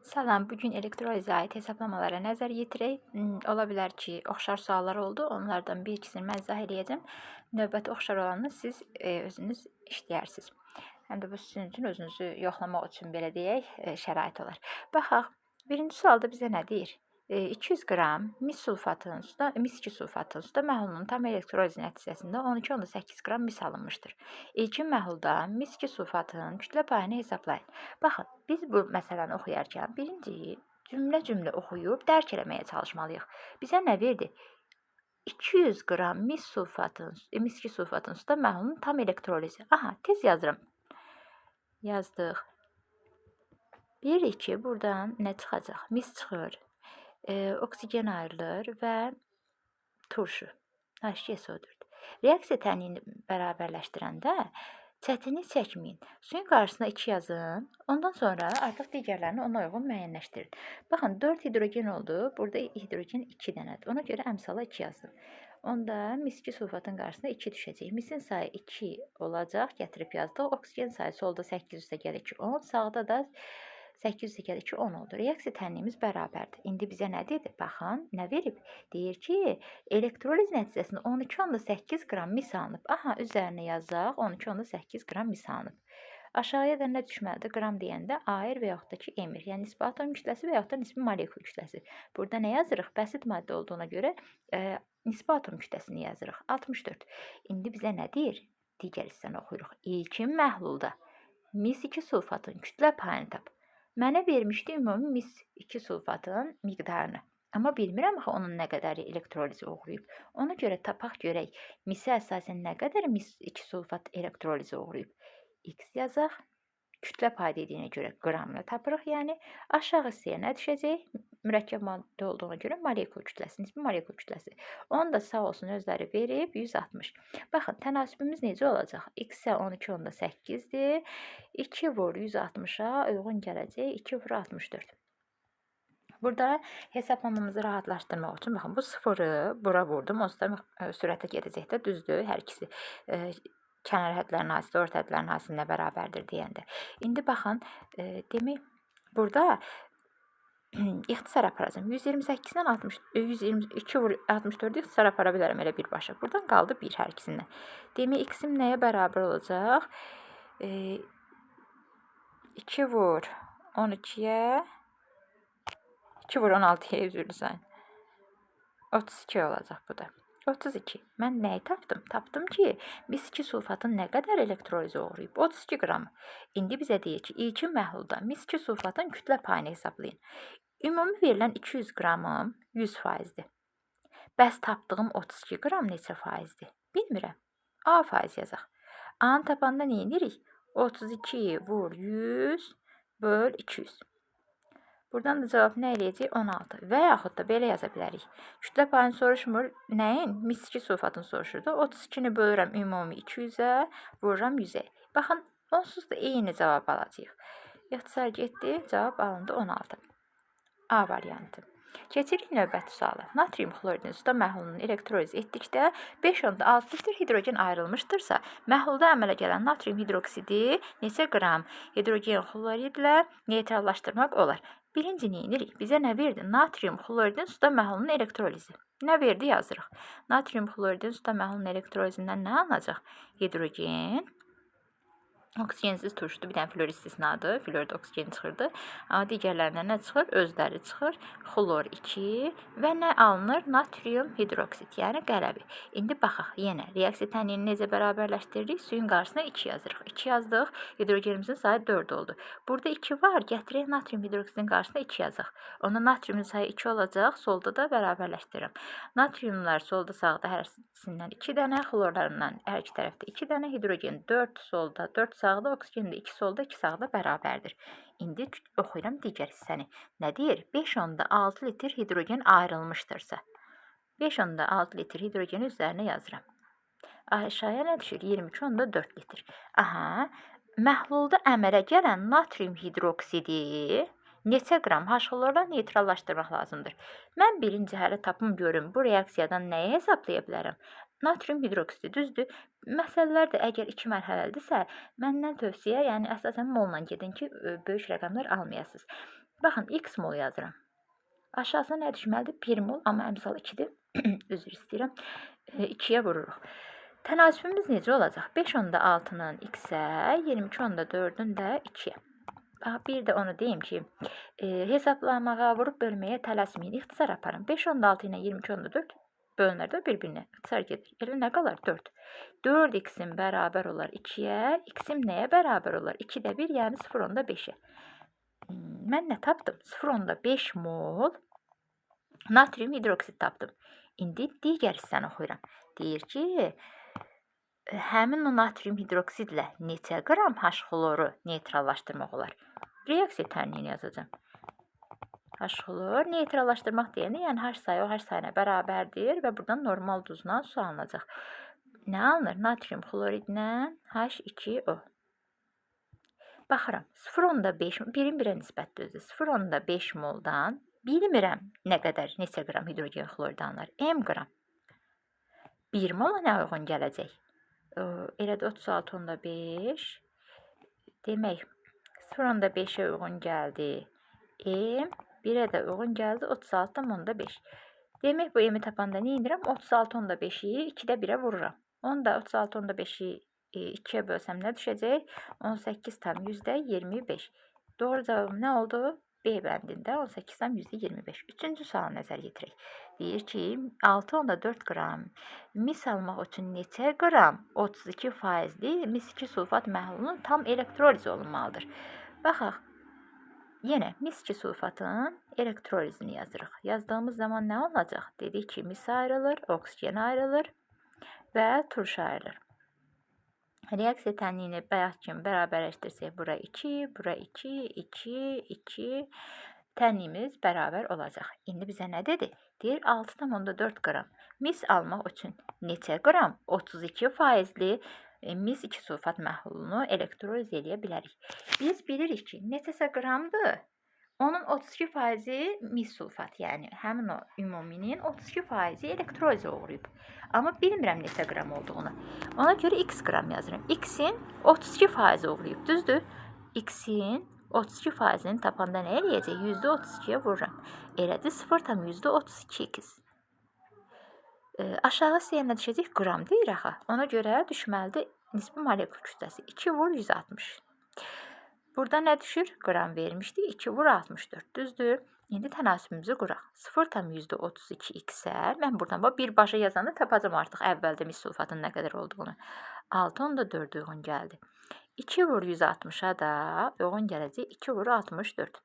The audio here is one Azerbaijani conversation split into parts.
Salam, bugün elektrolizə aid hesablamalara nəzər yetirək. Ola bilər ki, oxşar suallar oldu. Onlardan bir ikisini mən izah eləyəcəm. Növbəti oxşar olanı siz özünüz işləyərsiniz. Həm də bu sizin üçün özünüzü yoxlamaq üçün belə deyək, şərait olar. Baxaq, birinci sualda bizə nə deyir? 200 qram mis sulfatının suda, mis 2 sulfatının suda məhlulunun tam elektrolizi nəticəsində 12,8 qram mis alınmışdır. İlkin məhlulda mis 2 sulfatının kütlə payını hesablayın. Baxın, biz bu məsələni oxuyarkən birinci cümlə-cümlə oxuyub dərk eləməyə çalışmalıyıq. Bizə nə verdi? 200 qram mis 2 sulfatının suda məhlulun tam elektrolizi. Aha, tez yazıram. Yazdıq. 1, 2, buradan nə çıxacaq? Mis çıxır. Oksigen ayrılır və turşu. H2SO4. Reaksiya tənliyini bərabərləşdirəndə çətinlik çəkməyin. Suyun qarşısına 2 yazın. Ondan sonra artıq digərlərini ona uyğun müəyyənləşdirin. Baxın, 4 hidrogen oldu. Burada hidrogen 2 dənədir. Ona görə əmsala 2 yazdım. Onda mis 2 sulfatın qarşısına 2 düşəcək. Misin sayı 2 olacaq. Gətirib yazdıq. Oksigen sayı solda 8 üstə gəlir ki 10. Sağda da 8 üstə gəlir ki 10 oldu. Reaksiya tənliyimiz bərabərdir. İndi bizə nə dedi? Baxın, nə verib? Deyir ki, elektroliz nəticəsində 12,8 qram mis alınıb. Aha, üzərinə yazaq, 12,8 qram mis alınıb. Aşağıya da nə düşməlidir? Qram deyəndə air və yaxud da ki, emir. Yəni nisbi atom kütləsi və yaxud da nisbi molekul kütləsi. Burada nə yazırıq? Bəsit maddə olduğuna görə nisbi atom kütləsini yazırıq. 64. İndi bizə nə deyir? Digər hissəni oxuyuruq. İlkin məhlulda mis 2 sulfatın kütlə payını tap. Mənə vermişdi ümumi mis 2 sulfatın miqdarını. Amma bilmirəm axı onun nə qədər elektrolizi uğrayıb. Ona görə tapaq görək. Misə əsasən nə qədər mis 2 sulfat elektrolizi uğrayıb. X yazaq. Kütlə payı dediyinə görə qramla tapırıq. Yəni aşağı hissəyə nə düşəcək? Mürəkkəb maddə olduğuna görə molekul kütləsi, nisbi molekul kütləsi. Onu da sağ olsun özləri verib 160. Baxın, tənasübümüz necə olacaq? X-ə 12,8-dir. 2 vur 160-a uyğun gələcək. 2 vur 64. Burada hesablamamızı rahatlaşdırmaq üçün, baxın, bu sıfırı bura vurdum. Onsuz da sürətlə gedəcək də, düzdür, hər ikisi kənar hədlərin hasili, orta hədlərin hasilinə bərabərdir deyəndə. İndi baxın, demək, burada ixtisar aparacam. 128-dən 122 vur 64-ü ixtisar apara bilərəm elə birbaşa. Buradan qaldı 1 hər ikisindən. Demək, x-im nəyə bərabər olacaq? 2 vur 12-yə 2 vur 16-yə üzrlü sayın. 32 olacaq bu da. 32. Mən nəyi tapdım? Tapdım ki, mis 2 sulfatın nə qədər elektrolizi uğrayıb? 32 qramı. İndi bizə deyir ki, ilkin məhlulda mis 2 sulfatın kütlə payını hesablayın. Ümumi verilən 200 qramım 100%-dir. Bəs tapdığım 32 qram neçə faizdir? Bilmirəm. A faiz yazaq. A-nı tapanda nə edirik? 32 vur 100 böl 200. Buradan da cavab nə eləyəcək? 16. Və yaxud da belə yaza bilərik. Kütlə payını soruşmur. Nəyin? Mis 2 sulfatını soruşurdu. 32-ni bölürəm ümumi 200-ə, vururam 100-ə. Baxın, onsuz da eyni cavab alacağıq. İxtisar getdi, cavab alındı 16. A variantı. Keçirik növbəti suala. Natrium xloridin suda məhlulunun elektroliz etdikdə 5,6 litr hidrogen ayrılmışdırsa, məhlulda əmələ gələn natrium hidroksidi neçə qram hidrogen xloridlə neytrallaşdırmaq olar? Birinci nə edirik? Bizə nə verdi? Natrium xloridin suda məhlulunun elektrolizi. Nə verdi? Yazırıq. Natrium xloridin suda məhlulunun elektrolizindən nə alınacaq? Hidrogen. Oksigensiz turşudur. Bir dənə flor istisnadır. Florda oksigen çıxırdı. Amma digərlərindən nə çıxır? Özləri çıxır. Xlor 2 və nə alınır? Natrium hidroksid, yəni qələbi. İndi baxaq yenə. Reaksiya tənliyini necə bərabərləşdiririk? Suyun qarşısına 2 yazırıq. 2 yazdıq. Hidrogenimizin sayı 4 oldu. Burada 2 var. Gətirək natrium hidroksidin qarşısına 2 yazaq. Onda natriumun sayı 2 olacaq. Solda da bərabərləşdirirəm. Natriumlar solda sağda hərəsindən 2 dənə. Xlorlarından hər iki tərəfdə 2 dənə. Hidrogen 4 solda, 4 sağda, oksigen də 2 solda, 2 sağda bərabərdir. İndi oxuyuram digər hissəni. Nə deyir? 5,6 litr hidrogen ayrılmışdırsa. 5,6 litr hidrogeni üzərinə yazıram. Aşağıya nə düşür? 23,4 litr. Aha, məhlulda əmələ gələn natrium hidroksidi neçə qram H-xlorla neytrallaşdırmaq lazımdır? Mən birinci hələ tapım görüm. Bu reaksiyadan nəyi hesablaya bilərəm? Natrium hidroksidi, düzdür. Məsələlər də əgər 2 mərhələlidirsə, məndən tövsiyə, yəni əsasən molla gedin ki, böyük rəqəmlər almayasınız. Baxın, x mol yazıram. Aşağısına nə düşməlidir? 1 mol, amma əmsal 2-dir. Üzr istəyirəm. 2-yə vururuq. Tənasübümüz necə olacaq? 5/6-nın x-ə, 22/4-ün də 2-yə. Bir də onu deyim ki, hesablamağa, vurub bölməyə tələsməyin, ixtisar aparın. 5/6 ilə 22/4 bölünər də bir-birinə. İxtisar gedir. Elə nə qalar? 4. 4x-in bərabər olar 2-yə, x-im nəyə bərabər olar? 2-də 1, yəni 0/5-ə. Mən nə tapdım? 0/5 mol natrium hidroksid tapdım. İndi digər hissəni oxuyuram. Deyir ki, həmin o natrium hidroksidlə neçə qram H-xloru neytrallaşdırmaq olar? Reaksiya tərniyini yazacağam. H-xlor neytrallaşdırmaq deyəndə, yəni H sayı o H sayına bərabərdir və buradan normal duzla su alınacaq. Nə alınır? Natrium xloridlə H2O. Baxıram, 0/5, birin birə nisbət düzdür. 0/5 moldan bilmirəm nə qədər, neçə qram hidrogen xlorid alınır. M qram. 1 mola nə uyğun gələcək? Elədir 36/5. Demək, 0/5-ə uyğun gəldi. M 1-ə də uyğun gəldi 36/5. Demək, bu M-i tapanda nə edirəm? 36/5-i 2-də 1-ə vururam. Onu da 36/5-i 2-yə bölsəm nə düşəcək? 18/25. Doğru cavabım nə oldu? B bəndində 18/25. Üçüncü sual nəzər yetirək. Deyir ki, 6/4 qram mis almaq üçün neçə qram 32%-li mis-2 sulfat məhlulunun tam elektroliz olunmalıdır? Baxaq, yenə mis-2 sulfatın elektrolizini yazırıq. Yazdığımız zaman nə olacaq? Dedik ki, mis ayrılır, oksigen ayrılır və turş ayrılır. Reaksiya tənliyini bayaq kimi bərabərləşdirsək, bura 2, bura 2, 2, 2, tənliyimiz bərabər olacaq. İndi bizə nə dedi? Deyir 6/4 qram mis almaq üçün neçə qram 32%-li mis-2 sulfat məhlulunu elektroliz edə bilərik. Biz bilirik ki, neçəsə qramdır? Onun 32%-i mis sulfat, yəni həmin o ümuminin 32%-i elektroliz uğrayıb. Amma bilmirəm neçə qram olduğunu. Ona görə x qram yazıram. X-in 32%-i uğrayıb, düzdür? X-in 32%-ni tapanda nə eləyəcək? %32-yə vururam. Elədir 0,32x. Aşağı hissəyə nə düşəcək? Qram deyir axı. Ona görə düşməlidir nisbi molekul kütləsi. 2 vur 160. Burada nə düşür? Qram vermişdi. 2 vur 64. Düzdür? İndi tənasübümüzü quraq. 0,32x-ə, mən buradan birbaşa yazanda tapacam artıq əvvəldə mis sulfatının nə qədər olduğunu. 6/4 uyğun gəldi. 2 vur 160-a da uyğun gələcək 2 vur 64.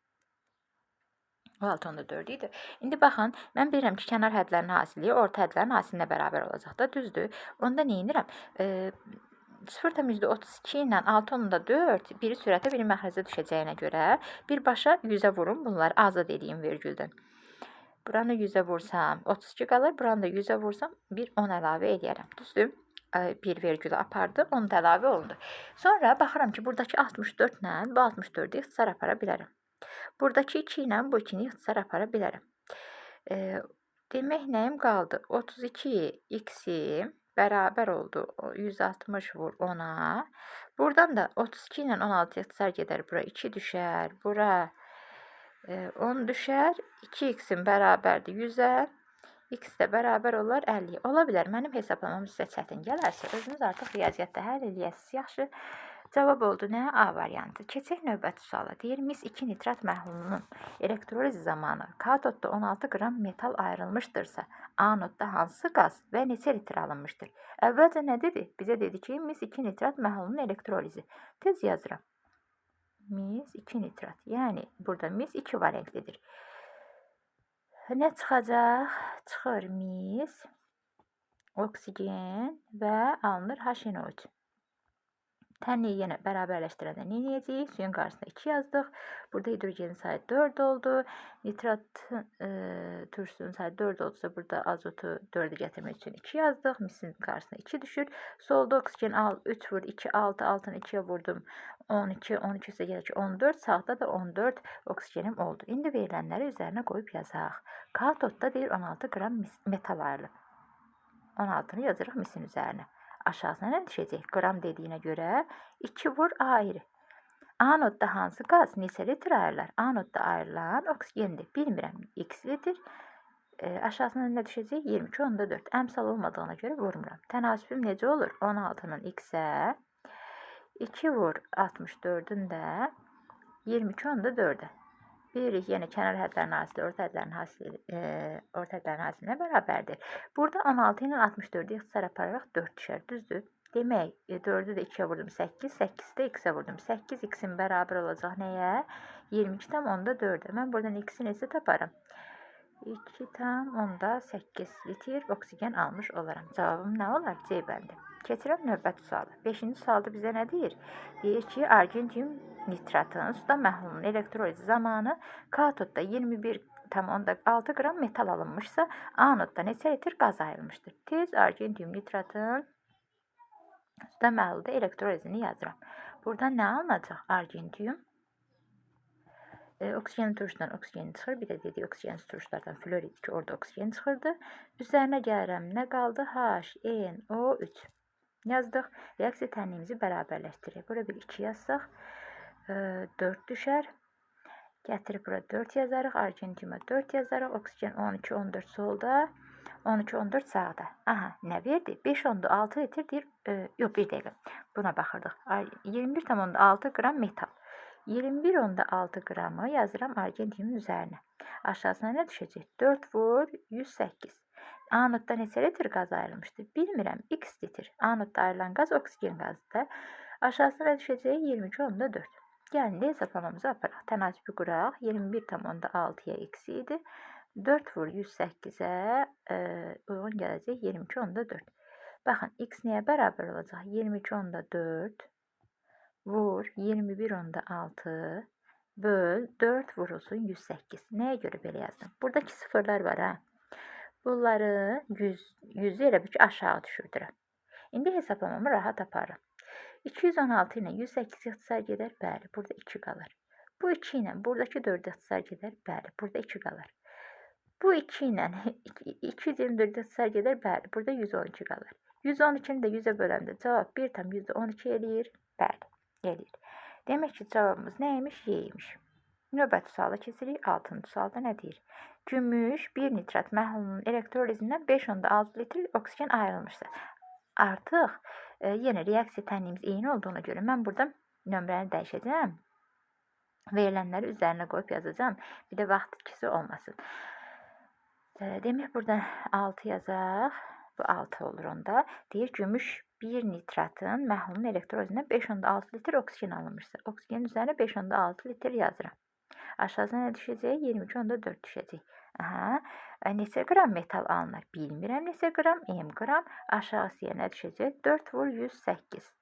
O 6/4 idi. İndi baxın, mən bilirəm ki, kənar hədlərin hasili orta hədlərin hasilinə bərabər olacaq da, düzdür? Onda nə edirəm? 0,32 ilə 6/4 biri sürətə, biri məxrəcə düşəcəyinə görə birbaşa 100-ə vurum bunları azad edeyim vergüldən. Buranı 100-ə vursam 32 qalır, buranı da 100-ə vursam 10 əlavə edərəm. Düzdür? 1 vergülü apardı, 10 da əlavə olundu. Sonra baxıram ki, buradakı 64 ilə bu 64-ü ixtisar apara bilərəm. Buradakı 2 ilə bu 2-ni ixtisar apara bilərəm. Demək, nəyim qaldı? 32x-i bərabər oldu 160 vur 10-a. Buradan da 32 ilə 16 ixtisar gedər. Bura 2 düşər. Bura 10 düşər. 2x-in bərabərdir 100-ə. X də bərabər olar 50. Ola bilər, mənim hesablamam sizə çətin gələrsə, özünüz artıq riyaziyyatda həll eləyəsiniz. Yaxşı, cavab oldu nə? A variantı. Keçək növbəti suala. Deyir, mis-2 nitrat məhlulunun elektroliz zamanı katodda 16 qram metal ayrılmışdırsa, anodda hansı qaz və neçə litr alınmışdır? Əvvəlcə nə dedi? Bizə dedi ki, mis-2 nitrat məhlulunun elektrolizi. Tez yazıram. Mis-2 nitrat. Yəni, burada mis-2 variantlidir. Nə çıxacaq? Çıxır mis, oksigen və alınır HNO3. Tənliyi yenə bərabərləşdirəndə nə edəcəyik? Suyun qarşısına 2 yazdıq. Burada hidrogenin sayı 4 oldu. Nitrat turşunun sayı 4 oldusa, burada azotu 4'ü gətirmək üçün 2 yazdıq. Misin qarşısına 2 düşür. Solda oksigen 3 vur 2, 6, 6'nı 2'yə vurdum. 12, 12 üstə gəlir ki 14. Sağda da 14 oksigenim oldu. İndi verilənləri üzərinə qoyub yazaq. Katodda deyir 16 qram metal ayrılıb. 16'nı yazırıq misin üzərinə. Aşağısına nə düşəcək? Qram dediyinə görə 2 vur ayrı. Anodda hansı qaz neçə litr ayrılar? Anodda ayrılan oksigendir. Bilmirəm, x litr. Aşağısına nə düşəcək? 22/4. Əmsal olmadığına görə vurmuram. Tənasübüm necə olur? 16-nın x-ə 2 vur 64-ün də 22/4-ə. Bilirik, yenə kənar hədlərin hasili orta hədlərin hasilinə bərabərdir. Burada 16 ilə 64-ü ixtisar apararaq 4 düşər, düzdür? Demək, 4-ü də 2-yə vurdum 8, 8-i də x-ə vurdum. 8 x-in bərabər olacaq nəyə? 22/4-ə. Mən buradan x-i necə taparım? 2/8 litr oksigen almış olaram. Cavabım nə olar? C bəndi. Keçirəm növbəti sualı. 5-ci sualda bizə nə deyir? Deyir ki, argentium nitratın suda məhlulunun elektrolizi zamanı katodda 21,6 qram metal alınmışsa, anodda neçə litr qaz ayrılmışdır? Tez argentium nitratın suda məhlulda elektrolizini yazıram. Burada nə alınacaq? Argentium oksigen turşudan oksigen çıxır. Bir də dedik oksigen turşulardan florid ki, orada oksigen çıxırdı. Üzərinə gəlirəm. Nə qaldı? HNO3. Yazdıq. Reaksiya tənliyimizi bərabərləşdirək. Bura bir 2 yazsaq 4 düşər. Gətirib bura 4 yazarıq. Argentiuma 4 yazarıq. Oksigen 12,14 solda. 13,14 sağda. Aha, nə verdi? 5,6 litr deyir. Yox, bir dəqiqə. Buna baxırdıq. 21,6 qram metal. 21,6 qramı yazıram argentiumun üzərinə. Aşağısına nə düşəcək? 4 vur 108. Anodda neçə litr qaz ayrılmışdır? Bilmirəm. X litr. Anodda ayrılan qaz oksigen qazıdır. Aşağısına nə düşəcək? 22,4. Gəlin də hesablamamızı aparaq. Tənasübü quraq. 21,6-ya x idi. 4 vur 108-ə uyğun gələcək 22,4. Baxın, x nəyə bərabər olacaq? 22,4 vur 21,6 böl 4 vurulsun 108. Nəyə görə belə yazdım? Buradakı sıfırlar var, ha? Bunları 100 elə bir ki, aşağı düşürdürəm. İndi hesablamamı rahat aparım. 216 ilə 108 ixtisar gedər. Bəli, burada 2 qalır. Bu 2 ilə buradakı 4 ixtisar gedər. Bəli, burada 2 qalır. Bu 2 ilə 224 ixtisar gedər. Bəli, burada 112 qalır. 112-ni də 100-ə böləndə cavab 1,12 eləyir. Bəli, eləyir. Demək ki, cavabımız nəymiş? Y imiş. Növbəti suala keçirik. 6-cı sualda nə deyir? Gümüş 1 nitrat məhlulunun elektrolizindən 5,6 litr oksigen ayrılmışsa. Artıq yenə reaksiya tənliyimiz eyni olduğuna görə mən burada nömrəni dəyişəcəm. Verilənləri üzərinə qoyub yazacağım. Bir də vaxt itkisi olmasın. Demək, burada 6 yazaq. Bu 6 olur onda. Deyir, gümüş 1 nitratın məhlulunun elektrolizindən 5,6 litr oksigen alınmışsa. Oksigenin üzərinə 5,6 litr yazıram. Aşağısına nə düşəcək? 22,4 düşəcək. Aha. Neçə qram metal alınır? Bilmirəm neçə qram. M qram. Aşağısıya nə düşəcək? 4 vur 108.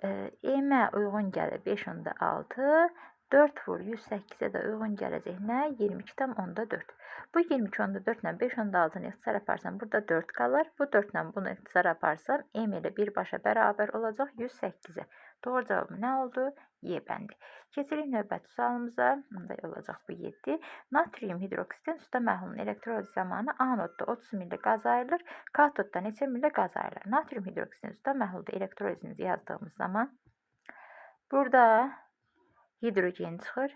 M-ə uyğun gəlir 5,6. 4 vur 108-ə də uyğun gələcək nə? 22,4. Bu 22,4 ilə 5,6-nı ixtisar aparsam, burada 4 qalır. Bu 4 ilə bunu ixtisar aparsam, M ilə birbaşa bərabər olacaq 108-ə. Doğru cavabı nə oldu? Y bəndi. Keçirik növbəti sualımıza. Bunda olacaq bu 7. Natrium hidroksidin suda məhlulunun elektroliz zamanı anodda 30 milli qaz ayrılır. Katodda neçə milli qaz ayrılır? Natrium hidroksidin suda məhlulda elektrolizimizi yazdığımız zaman burada hidrogen çıxır,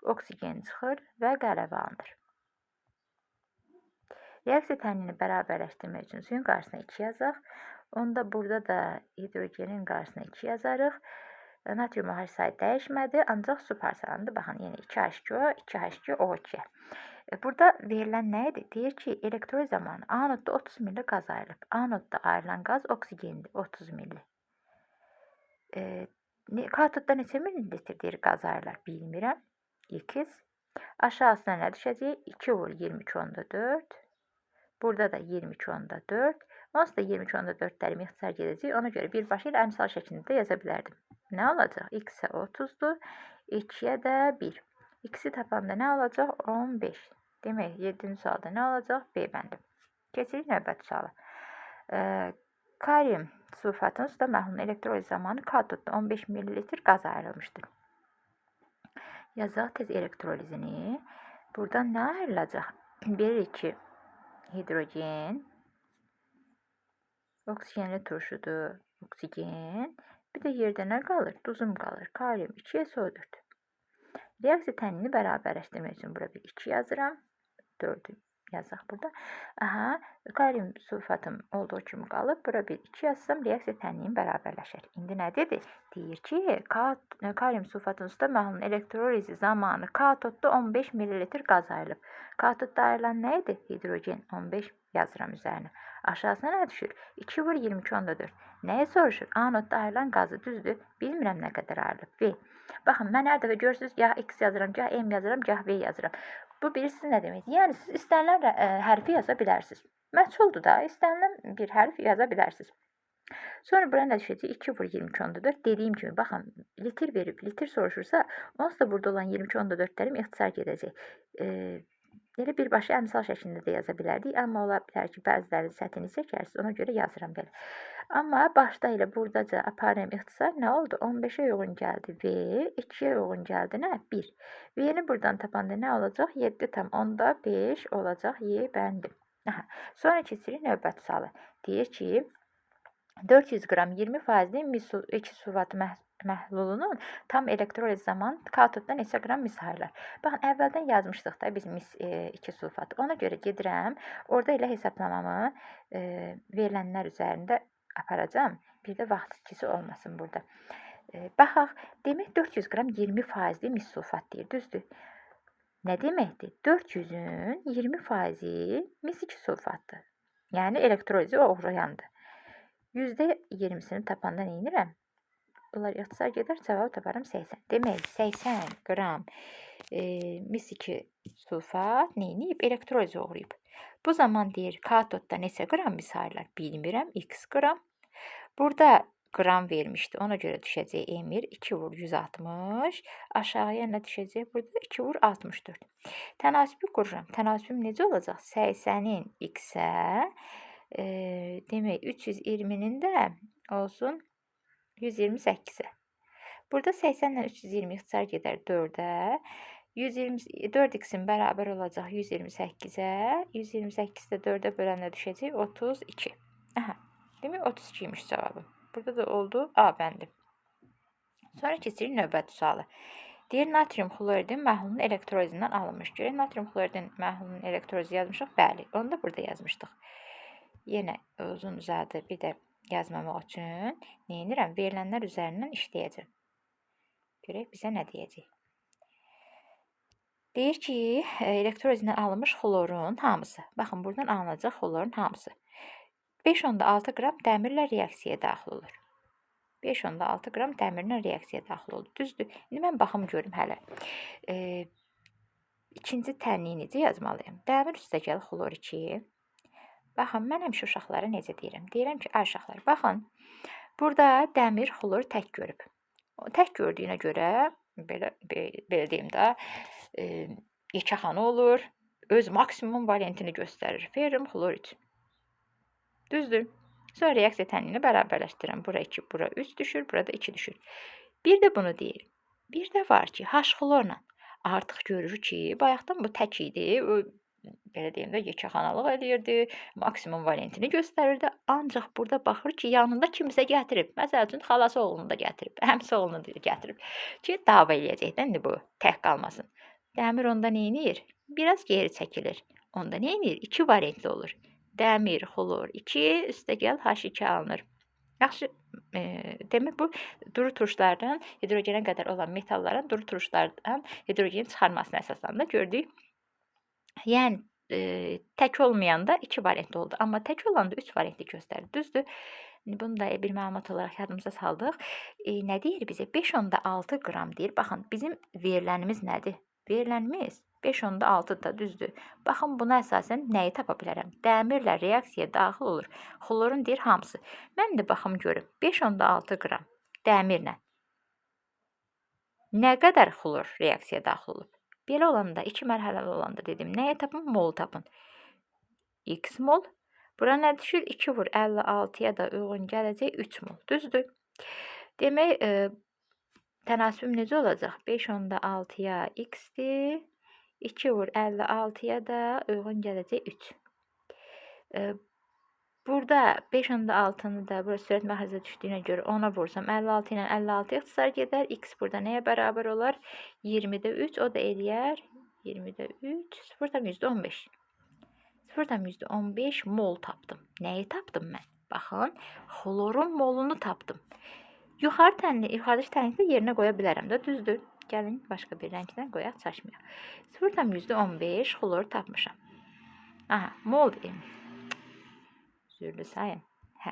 oksigen çıxır və qələbə alınır. Reaksiya tənliyini bərabərləşdirmək üçün suyun qarşısına 2 yazaq. Onda burada da hidrogenin qarşısına 2 yazarıq. Natrium OH sayı dəyişmədi, ancaq su parçalandı. Baxın, yenə 2H2O, 2H2O2. Burada verilən nə idi? Deyir ki, elektroliz zamanı anodda 30 milli qaz ayrılıb. Anodda ayrılan qaz oksigendir, 30 milli. Katodda neçə millilitr deyir qaz ayrılar? Bilmirəm. X. Aşağısına nə düşəcək? 2 vur 22,4. Burada da 22,4. Onsuz da 22,4-lərim ixtisar gedəcək. Ona görə birbaşa ilə əmsal şəklində yaza bilərdim. Nə olacaq? X-ə 30-dur. 2-yə də 1. X-i tapanda nə olacaq? 15. Demək, 7-ci sualda nə olacaq? B bəndi. Keçirik növbəti suala. Kalium sulfatın suda məhlulun elektroliz zamanı katodda 15 mililitr qaz ayrılmışdır. Yazaq tez elektrolizini. Buradan nə ayrılacaq? Bilirik ki, hidrogen, oksigenli turşudur, oksigen, Bir də yerdə nə qalır? Duzum qalır. Kalium 2'ye SO4. Reaksiya tənini bərabərləşdirmək üçün bura bir 2 yazıram. 4'ü yazaq burada. Aha, kalium sulfatım olduğu kimi qalıb. Bura bir 2 yazsam reaksiya tənliyim bərabərləşər. İndi nə dedi? Deyir ki, kalium sulfatın usta məhlulun elektrolizi zamanı katodda 15 ml qaz ayrılıb. Katodda ayrılan nə idi? Hidrogen 15 yazıram üzərinə. Aşağısına nə düşür? 2 vur 22/4. Nəyə soruşur? Anodda ayrılan qazı, düzdür? Bilmirəm nə qədər ayrılıb. V. Baxın, mən hər dəfə görürsünüz, gah X yazıram, gah M yazıram, gah V yazıram. Bu bilirsiniz nə deməkdir? Yəni siz istənilən hərfi yaza bilərsiniz. Məchuldur da, istənilən bir hərf yaza bilərsiniz. Sonra bura nə düşəcək? 2 vur 22/4. Dediyim kimi, baxın, litr verib, litr soruşursa, onsuz da burada olan 22/4'lərim ixtisar gedəcək. Elə birbaşa əmsal şəklində də yaza bilərdik, amma ola bilər ki, bəziləri sətini çəkərsiniz, ona görə yazıram belə. Amma başda ilə buradaca aparım ixtisar nə oldu? 15'e uyğun gəldi V, 2'ye uyğun gəldi nə? 1. V'ni buradan tapanda nə olacaq? 7/5 olacaq Y bəndim. Aha. Sonra keçirik növbəti sualı. Deyir ki, 400 qram 20%li mis sulfatı məhlulunun tam elektroliz zamanı katodda neçə qram mis ayrılar? Baxın, əvvəldən yazmışdıq da biz mis 2 sulfatı. Ona görə gedirəm, orada elə hesablamamı verilənlər üzərində aparacağım. Bir də vaxt itkisi olmasın burada. Baxaq, demək 400 qram 20%li mis sulfat deyir, düzdür? Nə deməkdir? 400'ün 20%i mis 2 sulfatdır. Yəni elektrolizi uğrayandır. %20'sini tapanda nə edirəm? Bunlar ixtisar gedər, cavab taparım 80. Demək, 80 qram mis 2 sulfat nə edib? Elektrolizi uğrayıb. Bu zaman deyir, katodda neçə qram mis ayrılar? Bilmirəm, x qram. Burada qram vermişdi, ona görə düşəcək emir 2 vur 160. Aşağıya nə düşəcək? Burada 2 vur 64. Tənasibi qururam. Tənasibim necə olacaq? 80'in x-ə, demək 320'nin də olsun 128'ə. Burada 80 ilə 320 ixtisar gedər 4'ə. 4x'in bərabər olacaq 128'ə. 128 də 4'ə böləndə düşəcək 32. Aha, demək 32'ymiş cavabı. Burada da oldu A bəndi. Sonra keçirik növbəti sualı. Deyir, natrium xloridin məhlulunun elektrolizindən alınmış. Görək, natrium xloridin məhlulunun elektrolizi yazmışıq. Bəli, onu da burada yazmışdıq. Yenə uzun uzadı bir də yazmamaq üçün nə edirəm? Verilənlər üzərindən işləyəcəm. Görək, bizə nə deyəcək? Deyir ki, elektrolizindən alınmış xlorun hamısı. Baxın, buradan alınacaq xlorun hamısı. 5,6 qram dəmirlə reaksiyaya daxil olur. 5,6 qram dəmirlə reaksiyaya daxil olur. Düzdür? İndi mən baxım görüm hələ. İkinci tənliyi necə yazmalıyım? Dəmir üstəgəl xlor 2. Baxın, mən həmişə uşaqlara necə deyirəm? Deyirəm ki, ay uşaqlar, baxın. Burada dəmir xlor tək görüb. O tək gördüyünə görə, belə deyim də, yekəxana olur, öz maksimum valentini göstərir. Ferrum xlor 3. Düzdür? Sonra reaksiya tənliyini bərabərləşdirirəm. Bura 2, bura 3 düşür, burada 2 düşür. Bir də bunu deyir. Bir də var ki, H xlorla artıq görürük ki, bayaqdan bu tək idi. O, belə deyim də, yekəxanalıq eləyirdi, maksimum valentini göstərirdi. Ancaq burada baxır ki, yanında kimsə gətirib. Məsəl üçün, xalası oğlunu da gətirib, həmsi oğlunu da gətirib. Ki, dava eləyəcək də, indi bu tək qalmasın. Dəmir onda nə edir? Biraz geri çəkilir. Onda nə edir? 2 valentli olur. Dəmir, xlor 2, üstəgəl H2 alınır. Yaxşı, demək bu duru turşlardan hidrogenə qədər olan metalların duru turşlardan hidrogen çıxarmasına əsaslandı. Gördük. Yəni, tək olmayanda 2 valentli oldu. Amma tək olanda 3 valentli göstərir. Düzdür? Bunu da bir məlumat olaraq yadımıza saldıq. Nə deyir bizə? 5,6 qram deyir. Baxın, bizim verilənimiz nədir? Verilənimiz 5,6 da düzdür. Baxın, buna əsasən nəyi tapa bilərəm? Dəmirlə reaksiyaya daxil olur. Xlorun deyir hamısı. Mən də baxım görüm. 5,6 qram dəmirlə nə qədər xlor reaksiyaya daxil olub? Belə olanda, 2 mərhələli olanda dedim. Nəyə tapın? Mol tapın. X mol. Bura nə düşür? 2 vur 56'ya da uyğun gələcək 3 mol. Düzdür? Demək, tənasibim necə olacaq? 5,6'ya x-dir. 2 vur 56'ya da uyğun gələcək 3. Burada 5/6'nı da bura sürət mərhəzə düşdüyünə görə ona vursam 56 ilə 56 ixtisar gedər. X burada nəyə bərabər olar? 20-də 3, o da eləyər 20-də 3, 0,15. 0,15 mol tapdım. Nəyi tapdım mən? Baxın, xlorun molunu tapdım. Yuxarıdakı tənlikdə yerinə qoya bilərəm də, düzdür? Gəlin başqa bir rəngdən qoyaq, çaşmayaq. 0,15 xlor tapmışam. Aha, mol deyim. Zürlü sayın. Hə,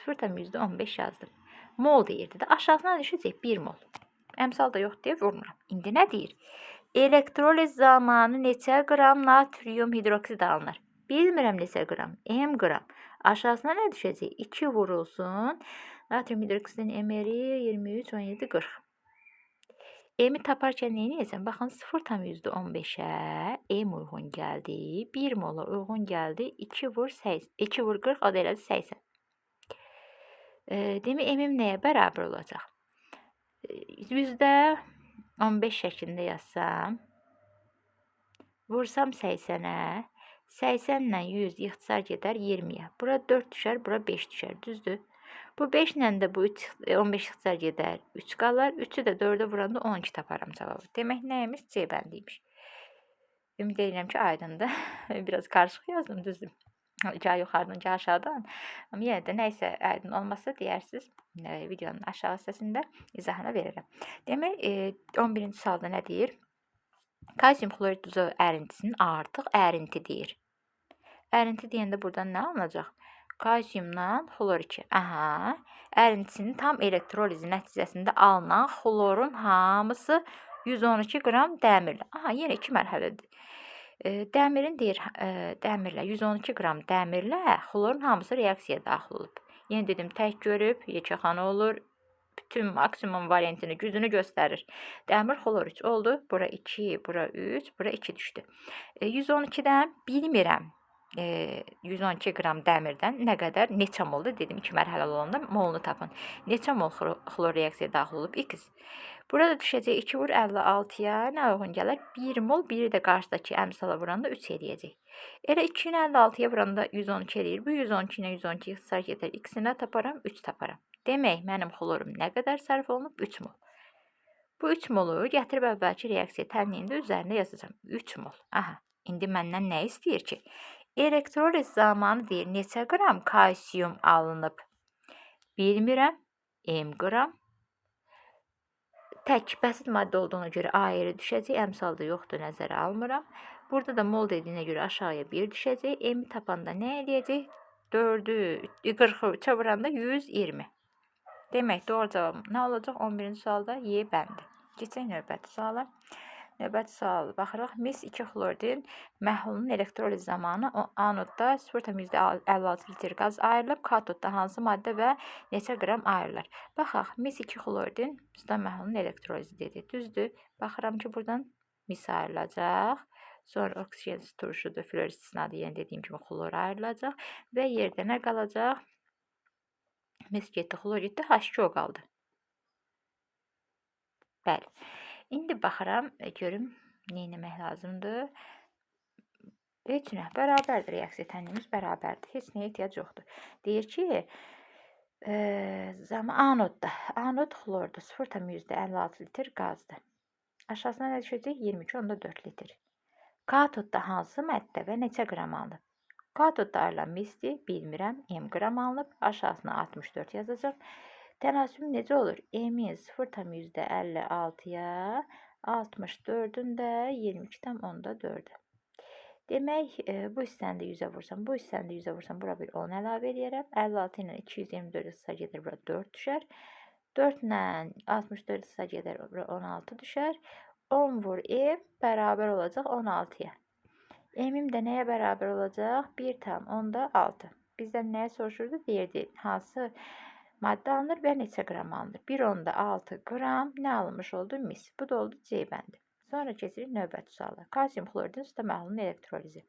0,15 yazdım. Mol deyirdi də, aşağısına düşəcək 1 mol. Əmsal da yox deyə vurmuram. İndi nə deyir? Elektroliz zamanı neçə qram natrium hidroksid alınır? Bilmirəm neçə qram, m qram. Aşağısına nə düşəcək? 2 vurulsun. Natrium hidroksidin ml 23, 17, 40. M-i taparkən nə edəcəm? Baxın 0,15-ə M uyğun gəldi. 1 mola uyğun gəldi. 2 vur 40, o da elədi 80. Demək M-im nəyə bərabər olacaq? %15 şəklində yazsam, vursam 80-ə, 80 ilə 100 ixtisar gedər 20-yə. Bura 4 düşər, bura 5 düşər, düzdür? Bu 5 ilə də bu 15 ixtisar gedər, 3 qalar. 3-ü də 4-ə vuranda 12 taparam cavabı. Demək nəymiş? C bəndiymiş. Ümid edirəm ki, aydındır. Biraz qarışıq yazdım, düzdür? Gah yuxarıdan, gah aşağıdan. Amma yenə də nəysə aydın olmasa deyərsiniz, videonun aşağı hissəsində izahını verirəm. Demək, 11-ci sualda nə deyir? Kalsium xlorid duzu ərintisinin artıq ərinti deyir. Ərinti deyəndə buradan nə alınacaq? Kalsiumdan xlor 2. Aha, ərintisinin tam elektrolizi nəticəsində alınan xlorun hamısı 112 qram dəmirlə. Aha, yenə 2 mərhələdir. Dəmirin deyir, dəmirlə 112 qram dəmirlə xlorun hamısı reaksiyaya daxil olub. Yenə dedim, tək görüb, yekəxana olur. Bütün maksimum variantını, gücünü göstərir. Dəmir xlor 3 oldu. Bura 2, bura 3, bura 2 düşdü. 112-dən bilmirəm. 112 qram dəmirdən nə qədər, neçə moldur dedim, 2 mərhələli olanda molunu tapın. Neçə mol xlor reaksiyaya daxil olub? X. Burada düşəcək 2 vur 56-ya nə uyğun gələr? 1 mol, biri də qarşıdakı əmsala vuranda 3 eləyəcək. Elə 2-ni 56-ya vuranda 112 eləyir. Bu 112 ilə 112 ixtisar gedər. X-i taparam? 3 taparam. Demək, mənim xlorum nə qədər sərf olunub? 3 mol. Bu 3 molu gətirib əvvəlki reaksiya tənliyində üzərində yazacağam. 3 mol. Aha, indi məndən nə istəyir ki? Elektroliz zamanı deyir, neçə qram kalsium alınıb? Bilmirəm, m qram. Tək bəsit maddə olduğuna görə ayrı düşəcək, əmsal da yoxdur, nəzərə almıram. Burada da mol dediyinə görə aşağıya 1 düşəcək. M tapanda nə eləyəcək? 4-ü 43-ə vuranda 120. Demək, doğru cavabım nə olacaq? 11-ci sualda Y bəndi. Keçək növbəti suala. Növbəti sual baxırıq. Mis 2 xloridin məhlulunun elektroliz zamanı anodda 0,56 litr qaz ayrılıb, katodda hansı maddə və neçə qram ayrılır? Baxaq, mis 2 xloridin məhlulunun elektrolizi dedi. Düzdür? Baxıram ki, buradan mis ayrılacaq. Sonra oksigen turşudur, flor istisnadır. Yəni dediyim kimi xlor ayrılacaq və yerdə nə qalacaq? Mis getdi, xlor getdi, H2O qaldı. Bəli. İndi baxıram, görüm nə etmək lazımdır. Heç nə, bərabərdir, reaksiya tənliyimiz bərabərdir. Heç nəyə ehtiyac yoxdur. Deyir ki, anodda, anod xlordur, 0,56 litr qazdır. Aşağısına nə düşəcək? 22,4 litr. Katodda hansı maddə və neçə qram alınıb? Katodda ayrılan misdir, bilmirəm, m qram alınıb. Aşağısına 64 yazacaq. Tənasübüm necə olur? M-in 0,56-ya 64-ün də 22,4-ü. Demək, bu hissəni də 100-ə vursam, bu hissəni də 100-ə vursam, bura bir 10 əlavə eləyərəm. 56 ilə 224 ıssa gedir, bura 4 düşər. 4 ilə 64 ıssa gedir, bura 16 düşər. 10 vur M bərabər olacaq 16-ya. M-im də nəyə bərabər olacaq? 1,6. Bizdən nəyə soruşurdu? Deyirdi, hansı maddə alınır və neçə qram alınır? 1,6 qram nə alınmış oldu? Mis. Bu da oldu C bəndi. Sonra keçirik növbəti suala. Kalsium xloridin suda məhlulunun elektrolizi.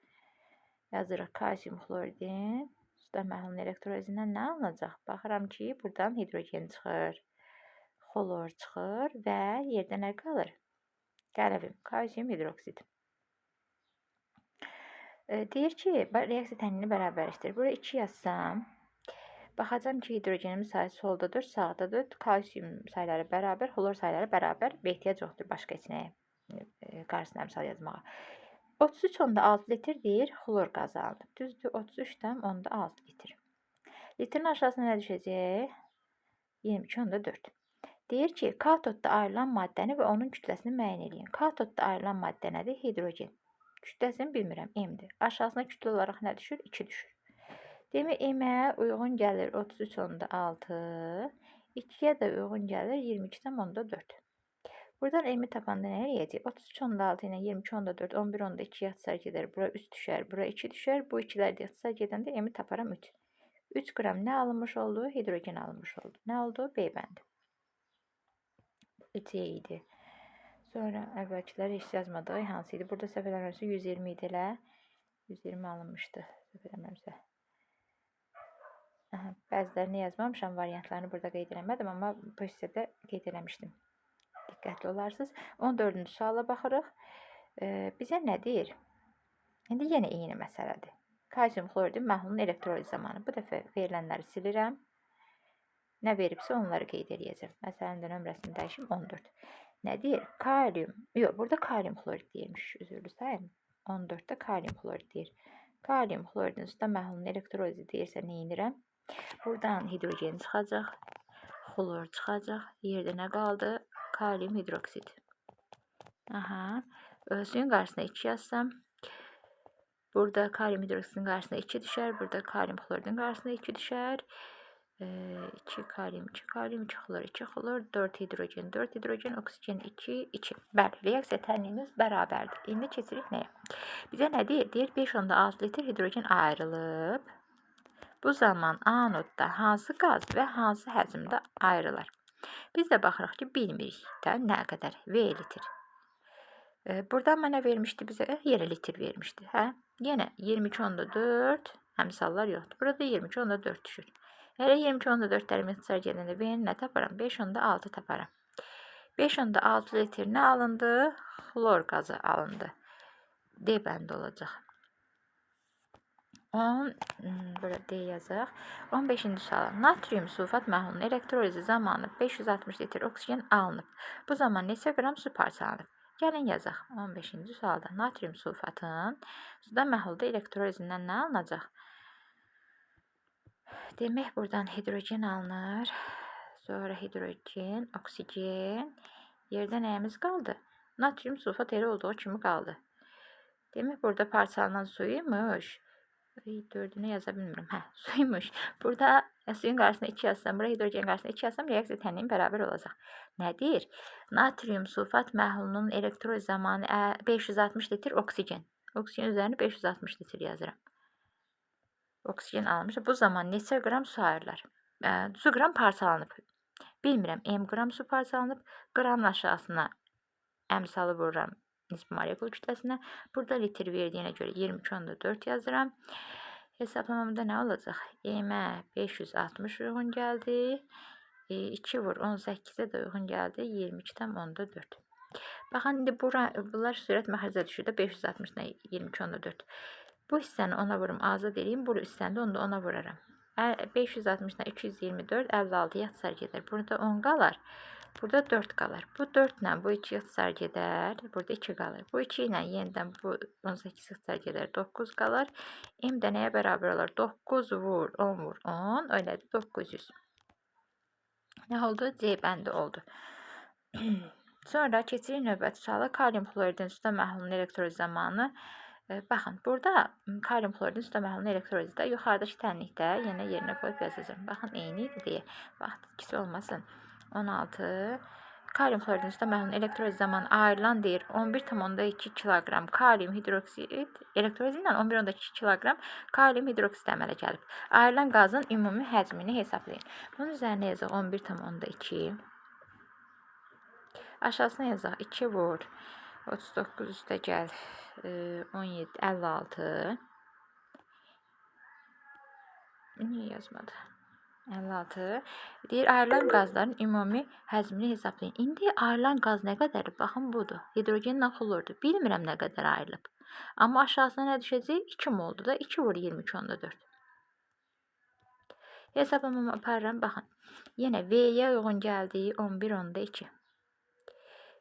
Yazırıq kalsium xloridin suda məhlulunun elektrolizindən nə alınacaq? Baxıram ki, buradan hidrogen çıxır, xlor çıxır və yerdə nə qalır? Qələvim, kalsium hidroksid. Deyir ki, reaksiya tənini bərabərləşdir. Buraya 2 yazsam, baxacam ki, hidrogenin sayı soldadır, sağdadır. Kalsium sayıları bərabər, xlor sayıları bərabər və ehtiyac yoxdur başqa heç nəyə qarşısına əmsal yazmağa. 33,6 litr deyir, xlor qazı alınıb. Düzdür, 33,6 litr. Litrin aşağısına nə düşəcək? 22,4. Deyir ki, katodda ayrılan maddəni və onun kütləsini müəyyən edin. Katodda ayrılan maddə nədir? Hidrogen. Kütləsini bilmirəm, M-dir. Aşağısına kütlə olaraq nə düşür? 2 düşür. Demək, M-ə uyğun gəlir 33,6. 2-yə də uyğun gəlir 22,4. Buradan M-i tapanda nə eləyəcək? 33,6 ilə 22,4, 11,2 yaxtsar gedər. Bura 3 düşər, bura 2 düşər. Bu ikilər də yaxtsar gedəndə M-i taparam 3. 3 qram nə alınmış oldu? Hidrogen alınmış oldu. Nə oldu? B bəndi. 2 idi. Sonra əvvəlkiləri heç yazmadıq. Hansı idi? Burada səhv eləmirəmsə 120 idi elə. 120 alınmışdı. Səhv eləmirəmsə. Bəzilərini yazmamışam. Variantlarını burada qeyd eləmədim, amma bu hissədə qeyd eləmişdim. Diqqətli olarsınız. 14-cü suala baxırıq. Bizə nə deyir? İndi yenə eyni məsələdir. Kalsium xloridin məhlulun elektroliz zamanı. Bu dəfə verilənləri silirəm. Nə veribsə onları qeyd edəcəm. Məsələnin də nömrəsini dəyişim 14. Nə deyir? Kalium. Yox, burada kalium xlorid deyirmiş. Üzrlü sayın. 14-də kalium xlorid deyir. Kalium xloridin suda məhlulun elektrolizi deyirsə nə edirəm? Buradan hidrogen çıxacaq. Xlor çıxacaq. Yerdə nə qaldı? Kalium hidroksid. Suyun qarşısına 2 yazsam. Burada kalium hidroksidin qarşısına 2 düşər. Burada kalium xloridin qarşısına 2 düşər. 2 kalium, 2 kalium, 2 xlor, 2 xlor, 4 hidrogen, 4 hidrogen, oksigen 2, 2. Bəli, reaksiya tənliyimiz bərabərdir. İndi keçirik nəyə? Bizə nə deyir? Deyir 5,6 litr hidrogen ayrılıb. Bu zaman anodda hansı qaz və hansı həcmdə ayrılır? Biz də baxırıq ki, bilmirik də nə qədər? V litr. Buradan mənə vermişdi bizə? Yerə litr vermişdi. Yenə 22,4 əmsallar yoxdur. Burada 22,4 düşür. Elə 22,4-lərim ixtisar gedəndə B-ni nə taparam? 5,6 taparam. 5,6 litr nə alındı? Xlor qazı alındı. D bəndi olacaq. Burada D yazaq. 15-ci sual. Natrium sulfat məhlulunun elektrolizi zamanı 560 litr oksigen alınıb. Bu zaman neçə qram su parçalanıb? Gəlin yazaq. 15-ci sualda natrium sulfatın suda məhlulda elektrolizindən nə alınacaq? Demək, buradan hidrogen alınır. Sonra hidrogen, oksigen. Yerdə nəyimiz qaldı? Natrium sulfat elə olduğu kimi qaldı. Demək, burada parçalanan suymuş. 4-ünü yaza bilmirəm. Suymuş. Burada suyun qarşısına 2 yazsam, burada hidrogen qarşısına 2 yazsam, reaksiya tənliyim bərabər olacaq. Nədir? Natrium sulfat məhlulunun elektroliz zamanı 560 litr oksigen. Oksigen üzərini 560 litr yazıram. Oksigen alınmış. Bu zaman neçə qram su ayrılır? Su qram parçalanıb. Bilmirəm, M qram su parçalanıb. Qramın aşağısına əmsalı vururam nisbi molekul kütləsinə. Burada litr verdiyinə görə 22,4 yazıram. Hesablamamda nə olacaq? M-ə 560 uyğun gəldi. 2 vur 18-ə də uyğun gəldi. 22,4. Baxın, indi bunlar sürət məxrəcə düşür də 560 ilə 22,4. Bu hissəni ona vurum, azad edeyim. Bu hissəni də onu da ona vuraram. 560 ilə 224, 56 yaxtsar gedər. Burada 10 qalar. Burada 4 qalır. Bu 4 ilə bu 2 yaxtsar gedər. Burada 2 qalır. Bu 2 ilə yenidən bu 18 yaxtsar gedər. 9 qalır. M də nəyə bərabər olur? 9 vur 10 vur 10. Öylədir 900. Nə oldu? C bəndi oldu. Sonra keçirik növbəti suala. Kalium xloridin suda məhlulunun elektroliz zamanı. Baxın, burada kalium xloridin suda məhlulunun elektrolizi də yuxarıdakı tənlikdə yenə yerinə qoyub yazacağım. Baxın, eyni idi deyə. Vaxt ikisi olmasın. 16. Kalium xloridin suda məhlulunun elektrolizi zamanı ayrılan deyir 11,2 kiloqram kalium hidroksid elektrolizi ilə 11,2 kiloqram kalium hidroksid əmələ gəlib. Ayrılan qazın ümumi həcmini hesablayın. Bunun üzərinə yazaq 11,2. Aşağısına yazaq 2 vur. 39 üstə gəl. 17, 56. Niyə yazmadı? 56. Deyir, ayrılan qazların ümumi həzmini hesablayın. İndi ayrılan qaz nə qədərdir? Baxın, budur. Hidrogenlə xlordur. Bilmirəm nə qədər ayrılıb. Amma aşağısına nə düşəcək? 2 moldur da. 2 vur 23/4. Hesablamamı aparıram. Baxın. Yenə V-yə uyğun gəldiyi 11/2.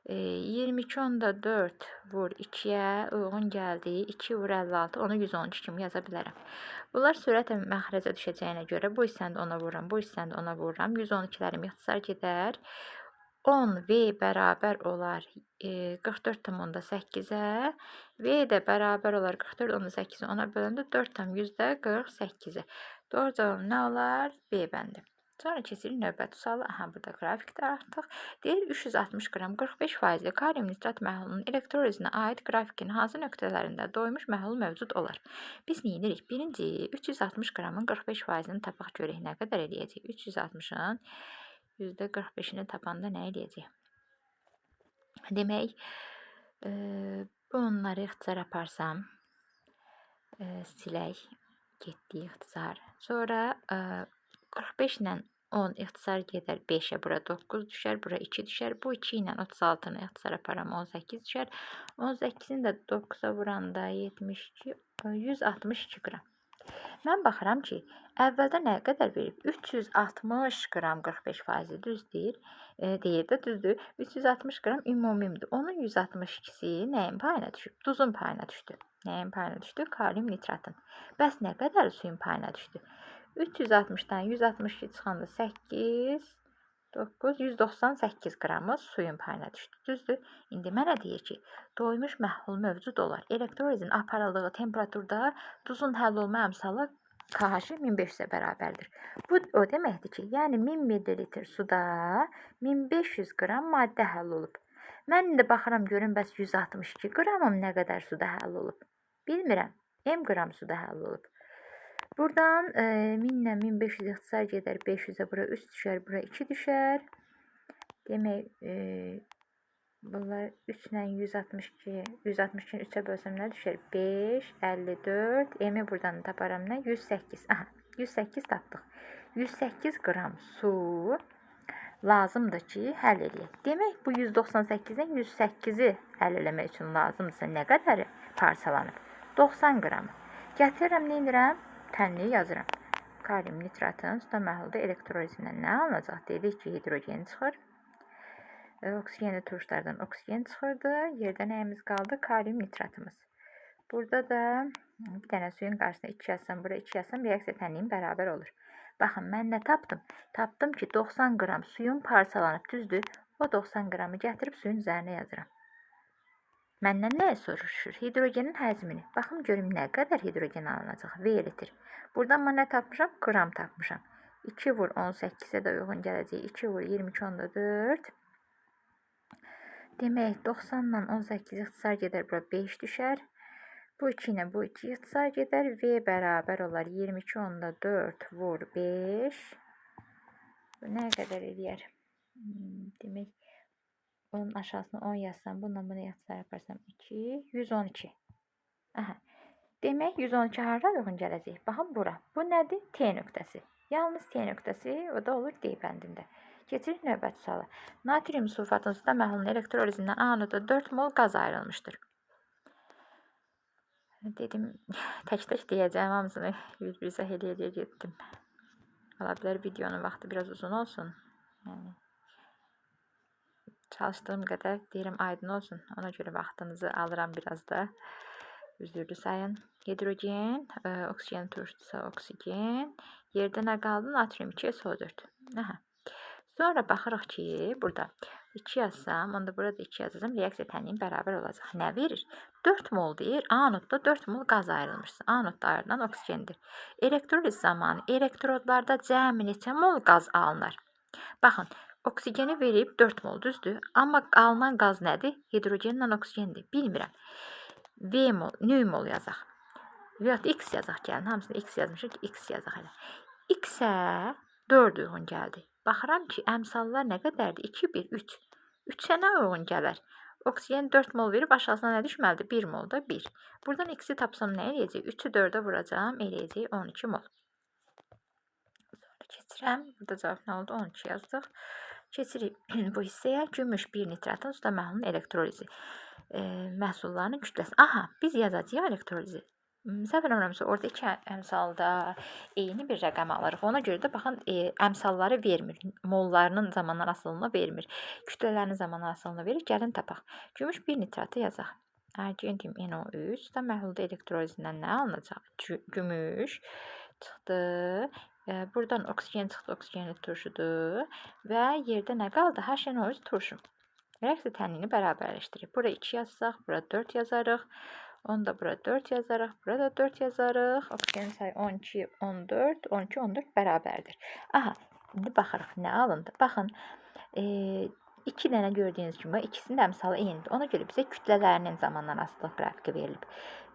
22/4 vur 2-yə uyğun gəldiyi 2 vur 56, onu 112 kimi yaza bilərəm. Bunlar sürətlə məxrəcə düşəcəyinə görə bu hissəni də ona vururam, bu hissəni də ona vururam. 112-lərim ixtisar gedər. 10 V bərabər olar 44/8-ə. V də bərabər olar 44/8-i 10-a böləndə 4/100-də 48-i. Doğru cavab nə olar? B bəndi. Sonra keçirik növbəti suala. Aha, burada qrafikdə artıq. Deyir 360 qram 45% kalium nitrat məhlulunun elektrolizinə aid qrafikin hansı nöqtələrində doymuş məhlul mövcud olar? Biz nə edirik? Birinci 360 qramın 45%-ni tapaq görək nə qədər eləyəcək? 360-ın %45-ini tapanda nə eləyəcək? Demək, bunları ixtisar aparsam, silək, getdi ixtisar. Sonra 45 ilə 10 ixtisar gedər 5-ə, bura 9 düşər, bura 2 düşər. Bu 2 ilə 36-nı ixtisar aparam 18 düşər. 18-ni də 9-a vuranda 72, 162 qram. Mən baxıram ki, əvvəldə nə qədər verib? 360 qram 45% düz deyir. Deyir də düzdür. 360 qram ümumimdir. Onun 162-si nəyin payına düşüb? Duzun payına düşdü. Nəyin payına düşdü? Kalium nitratın. Bəs nə qədər suyun payına düşdü? 360-dan 162 çıxanda 8, 9, 198 qramı suyun payına düşdü. Düzdür? İndi mənə deyir ki, doymuş məhlul mövcud olar. Elektrolizin aparıldığı temperaturda duzun həll olma əmsalı KH 1500-ə bərabərdir. Bu o deməkdir ki, yəni 1000 ml suda 1500 qram maddə həll olub. Mən indi baxıram görüm bəs 162 qramım nə qədər suda həll olub? Bilmirəm. M qram suda həll olub. Buradan 1000 ilə 1500 ixtisar gedər 500-ə, bura 3 düşər, bura 2 düşər. Demək, bunlar 3 ilə 162, 162-ni 3-ə bölsəm nə düşər? 5, 54, M-i buradan taparam nə? 108. Aha, 108 tapdıq. 108 qram su lazımdır ki, həll eləyək. Demək, bu 198-dən 108-i həll eləmək üçün lazımdırsa nə qədəri parçalanıb? 90 qramı. Gətirirəm, nə edirəm? Tənliyi yazıram. Kalium nitratın suda məhlulda elektrolizindən nə alınacaq? Dedik ki, hidrogen çıxır. Oksigenli turşlardan oksigen çıxırdı. Yerdə nəyimiz qaldı? Kalium nitratımız. Burada da bir dənə suyun qarşısına 2 yazsam, bura 2 yazsam reaksiya tənliyim bərabər olur. Baxın, mən nə tapdım? Tapdım ki, 90 qram suyun parçalanıb, düzdür? O 90 qramı gətirib suyun üzərinə yazıram. Məndən nəyə soruşur? Hidrogenin həzmini. Baxım görüm nə qədər hidrogen alınacaq. V litr. Buradan mən nə tapmışam? Qram tapmışam. 2 vur 18-ə də uyğun gələcək. 2 vur 22/4. Demək 90-dan 18 ixtisar gedər. Bura 5 düşər. Bu 2 ilə bu 2 ixtisar gedər. V bərabər olar 22/4 vur 5. Bu nə qədər eləyər? Demək onun aşağısına 10 yazsam, bununla bunu ixtisar yaparsam 2, 112. Aha. Demək 112 harada uyğun gələcək? Baxın bura. Bu nədir? T nöqtəsi. Yalnız T nöqtəsi, o da olur D bəndində. Keçirik növbəti suala. Natrium sulfatın suda məhlulun elektrolizindən anoda 4 mol qaz ayrılmışdır. Dedim, tək-tək deyəcəm, hamısını bir izah eləyə getdim. Ola bilər videonun vaxtı biraz uzun olsun. Yəni çalışdığım qədər deyirəm aydın olsun. Ona görə vaxtınızı alıram biraz da. Üzürlü sayın. Hidrogen, oksigen turşusa oksigen. Yerdə nə qaldı? Natrium 2, SO4. Aha. Sonra baxırıq ki, burada 2 yazsam, onda burada 2 yazacağım. Reaksiya tənliyim bərabər olacaq. Nə verir? 4 mol deyir. Anodda 4 mol qaz ayrılmışsa. Anodda ayrılan oksigendir. Elektroliz zamanı elektrodlarda cəmi neçə mol qaz alınır? Baxın, oksigeni verib 4 mol düzdür. Amma alınan qaz nədir? Hidrogenlə oksigendir. Bilmirəm. V mol, növ mol yazaq. Və ya X yazaq gəlin. Hamısını X yazmışıq ki, X yazaq hələ. X-ə 4 uyğun gəldi. Baxıram ki, əmsallar nə qədərdir? 2, 1, 3. 3-ə nə uyğun gələr? Oksigen 4 mol verib aşağısına nə düşməlidir? 1 mol da 1. Buradan X-i tapsam nə eləyəcək? 3-ü 4-ə vuracağım. Eləyəcək 12 mol. Sonra keçirəm. Burada cavab nə oldu? 12 yazdıq. Keçirik bu hissəyə. Gümüş 1 nitratın suda məhlulun elektrolizi. məhsullarının kütləsi. Aha, biz yazacağıq elektrolizi. Səhv eləmirəmsə, orada 2 əmsalda eyni bir rəqəm alırıq. Ona görə də baxın, əmsalları vermir. Mollarının zamandan asılılığını vermir. Kütlələrinin zamandan asılılığını verir. Gəlin tapaq. Gümüş 1 nitratı yazaq. Argentin NO3 da məhlulda elektrolizindən nə alınacaq? Gümüş çıxdı. Buradan oksigen çıxdı, oksigenli turşudur. Və yerdə nə qaldı? HNO3 turşu. Reaksiya tənini bərabərləşdirir. Bura 2 yazsaq, bura 4 yazarıq. Onu da bura 4 yazarıq, bura da 4 yazarıq. Oksigenin sayı 12, 14, 12, 14 bərabərdir. Aha, indi baxırıq nə alındı. Baxın, 2 dənə gördüyünüz kimi ikisinin də əmsalı eynidir. Ona görə bizə kütlələrinin zamandan asılılıq qrafiki verilib.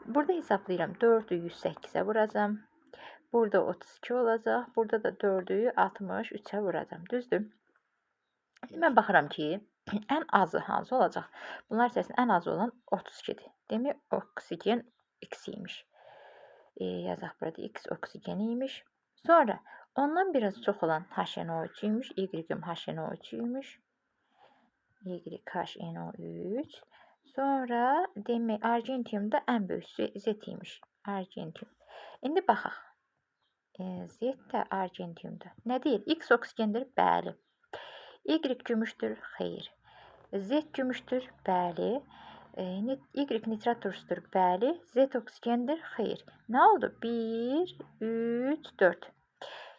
Burada hesablayıram. 4'ü 108'e vuracağım. Burada 32 olacaq. Burada da 4'ü 63'e vuracağım. Düzdür? Mən baxıram ki, ən azı hansı olacaq? Bunlar içərisində ən azı olan 32-dir. Demək, oksigen X imiş. Yazaq burada X oksigen imiş. Sonra ondan biraz çox olan HNO3 imiş. Y-im HNO3 imiş. YHNO3. Sonra demək, argentium da ən böyükçü Z imiş. Argentium. İndi baxaq. Z də argentiumda. Nə deyir? X oksigendir? Bəli. Y gümüşdür? Xeyr. Z gümüşdür? Bəli. Y nitrat turşudur? Bəli. Z oksigendir? Xeyr. Nə oldu? 1, 3, 4.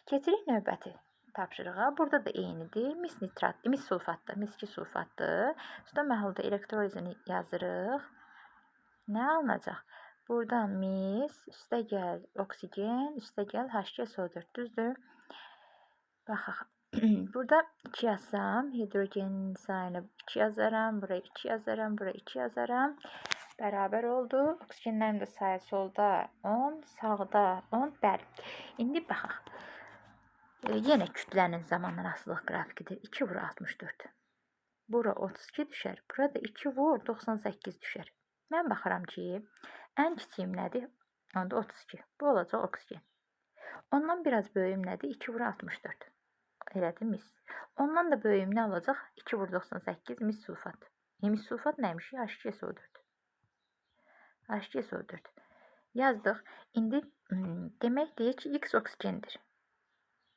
Keçirik növbəti tapşırığa. Burada da eynidir. Mis nitratdır, mis sulfatdır, mis-2 sulfatdır. Suda məhlulda elektrolizini yazırıq. Nə alınacaq? Buradan mis, üstə gəl oksigen, üstə gəl H2SO4. Düzdür? Baxaq. Burada 2 yazsam, hidrogenin sayını 2 yazaram, buraya 2 yazaram, buraya 2 yazaram. Bərabər oldu. Oksigenlərin də sayı solda 10, sağda 10. Bəli. İndi baxaq. Yenə kütlənin zamandan asılılıq qrafikidir. 2 vur 64. Bura 32 düşər. Burada 2 vur 98 düşər. Mən baxıram ki, ən kiçiyim nədir? Onda 32. Bu olacaq oksigen. Ondan biraz böyüyüm nədir? 2 vur 64. Elədir mis. Ondan da böyüyüm nə olacaq? 2 vur 98 mis sulfat. Mis sulfat nəymiş? H2SO4. H2SO4. Yazdıq. İndi demək deyək ki, X oksigendir.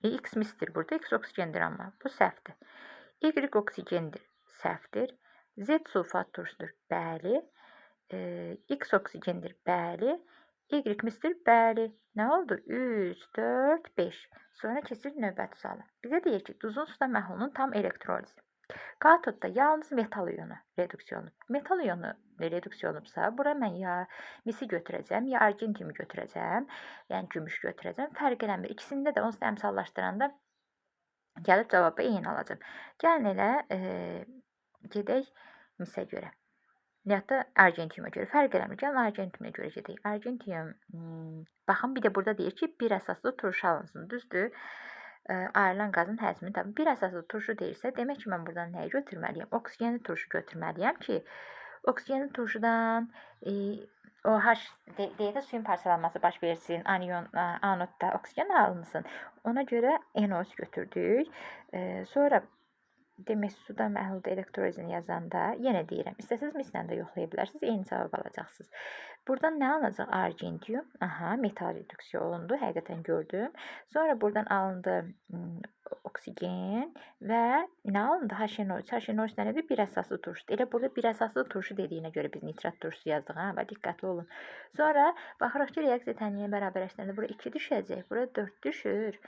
X mistir burada. X oksigendir amma. Bu səhvdir. Y oksigendir. Səhvdir. Z sulfat turşudur. Bəli. X oksigendir. Bəli. Y mistir. Bəli. Nə oldu? 3, 4, 5. Sonra keçir növbəti suala. Bizə deyir ki, duzun suda məhlulunun tam elektrolizi. Katodda yalnız metal iyonu reduksiyonu. Metal iyonu reduksiyonubsa, bura mən ya misi götürəcəm, ya argentimi götürəcəm, yəni gümüş götürəcəm. Fərq eləmir. İkisində də onsuz da əmsallaşdıranda gəlib cavabı eyni alacam. Gəlin elə gedək misə görə. Ya da argentium'a görə. Fərq eləmir. Gəlin argentium'a görə gedək. Argentium, baxın bir də burada deyir ki, bir əsaslı turşu alınsın. Düzdür? Ayrılan qazın həzmini tabii. Bir əsaslı turşu deyirsə, demək ki, mən buradan nəyi götürməliyəm? Oksigenli turşu götürməliyəm ki, oksigenli turşudan OH deyək də suyun parçalanması baş versin, anion, anodda oksigen alınsın. Ona görə NO3 götürdük. Sonra demək, suda məhlulda elektrolizini yazanda, yenə deyirəm, istəsiniz mislə də yoxlaya bilərsiniz, eyni cavab alacaqsınız. Buradan nə alınacaq? Argentium. Aha, metal reduksiya olundu, həqiqətən gördüm. Sonra buradan alındı oksigen və nə alındı? HNO3. HNO3 nədir? Bir əsaslı turşudur. Elə burada bir əsaslı turşu dediyinə görə biz nitrat turşusu yazdıq. Və diqqətli olun. Sonra baxırıq ki, reaksiya tənliyə bərabərləşdirəndə bura 2 düşəcək, bura 4 düşür.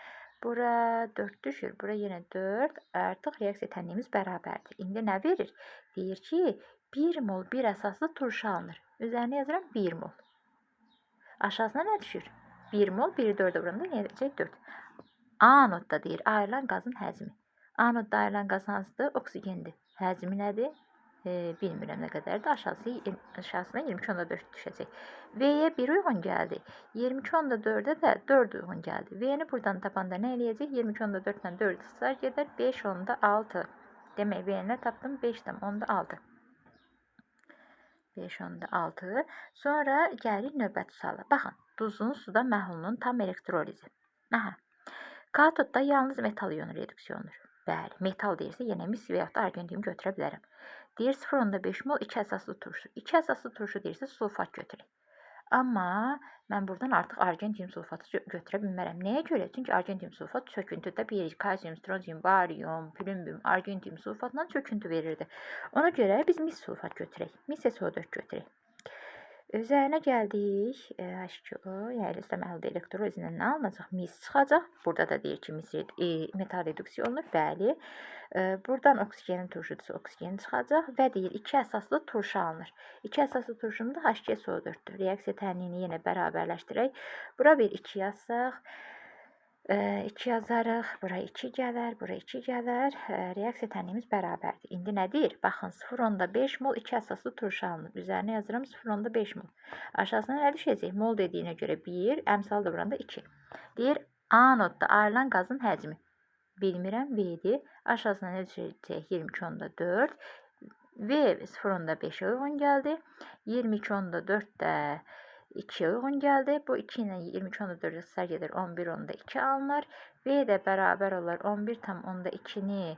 Bura 4 düşür. Bura yenə 4. Artıq reaksiya tənliyimiz bərabərdir. İndi nə verir? Deyir ki, 1 mol bir əsaslı turşu alınır. Üzərinə yazıram 1 mol. Aşağısına nə düşür? 1 mol 1'i 4'e vuranda nə edəcək? 4. Anodda deyir ayrılan qazın həzmi. Anodda ayrılan qaz hansıdır? Oksigendir. Həzmi nədir? Bilmirəm nə qədərdir. Aşağısına 22.4 düşəcək. V'yə 1 uyğun gəldi. 22.4'ə də 4 uyğun gəldi. V'ni buradan tapanda nə eləyəcək? 22.4 ilə 4 sığar gedər. 5.6. Demək, V'ni tapdım. 5.6. 5.6. Sonra gəlir növbəti suala. Baxın, duzun suda məhlulunun tam elektrolizi. Aha. Katodda yalnız metal iyonu reduksiyonudur. Bəli, metal deyirsə yenə mis və yaxud da argentium götürə bilərəm. Deyir 0,5 mol 2 əsaslı turşu. 2 əsaslı turşu deyirsə sulfat götürək. Amma mən buradan artıq argentin sulfatı götürə bilmərəm. Nəyə görə? Çünki argentin sulfat çöküntüdə bir kalsium, strontium, barium, plümbium, argentin sulfatla çöküntü verirdi. Ona görə biz mis sulfat götürək. Mis SO4 götürək. Üzərinə gəldik. H2O, yəni üstə məhlulda elektrolizindən nə alınacaq? Mis çıxacaq. Burada da deyir ki, metal reduksiya olunur. Bəli. Buradan oksigenin turşudusu oksigen çıxacaq və deyir 2 əsaslı turşu alınır. 2 əsaslı turşunun da H2SO4-dür. Reaksiya tənliyini yenə bərabərləşdirək. Bura bir 2 yazsaq. 2 yazarıq, bura 2 gələr, bura 2 gələr. Reaksiya tənliyimiz bərabərdir. İndi nədir? Baxın, 0,5 mol 2 əsaslı turşu alınır. Üzərinə yazıram 0,5 mol. Aşağısına nə düşəcək? Mol dediyinə görə 1, əmsal da buranda 2. Deyir, anodda ayrılan qazın həcmi. Bilmirəm, V-dir. Aşağısına nə düşəcək? 22,4. V 0,5'e uyğun gəldi. 22,4 də 2'ye uyğun gəldi. Bu 2 ilə 22,4 ixtisar gedir. 11,2 alınır. V də bərabər olar 11,2-ni